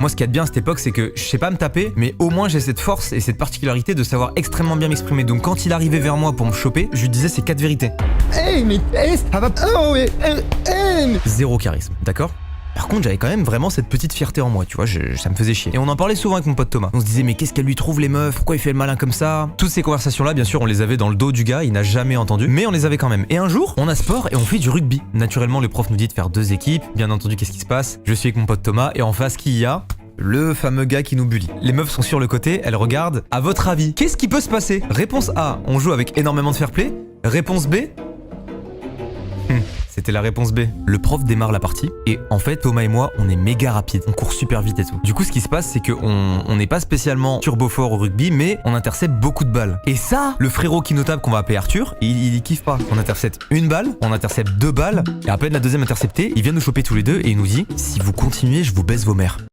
Moi, ce qu'il y a de bien à cette époque, c'est que je sais pas me taper, mais au moins j'ai cette force et cette particularité de savoir extrêmement bien m'exprimer. Donc quand il arrivait vers moi pour me choper, je lui disais ces 4 vérités. Hey, mais ça va. Oh, mais. Zéro charisme, d'accord? Par contre, j'avais quand même vraiment cette petite fierté en moi, tu vois, ça me faisait chier. Et on en parlait souvent avec mon pote Thomas. On se disait, mais qu'est-ce qu'elle lui trouve les meufs? Pourquoi il fait le malin comme ça? Toutes ces conversations-là, bien sûr, on les avait dans le dos du gars, il n'a jamais entendu, mais on les avait quand même. Et un jour, on a sport et on fait du rugby. Naturellement, le prof nous dit de faire 2 équipes. Bien entendu, qu'est-ce qui se passe? Je suis avec mon pote Thomas et en face, qui y a? Le fameux gars qui nous bully. Les meufs sont sur le côté, elles regardent. À votre avis, qu'est-ce qui peut se passer? Réponse A, on joue avec énormément de fair play. Réponse B, c'était la réponse B. Le prof démarre la partie et en fait Thomas et moi on est méga rapide, on court super vite et tout. Du coup ce qui se passe c'est qu'on n'est pas spécialement turbo fort au rugby mais on intercepte beaucoup de balles. Et ça, le frérot qui nous tape qu'on va appeler Arthur, il kiffe pas. On intercepte 1 balle, on intercepte 2 balles et à peine la deuxième interceptée, il vient nous choper tous les deux et il nous dit si vous continuez je vous baisse vos mères.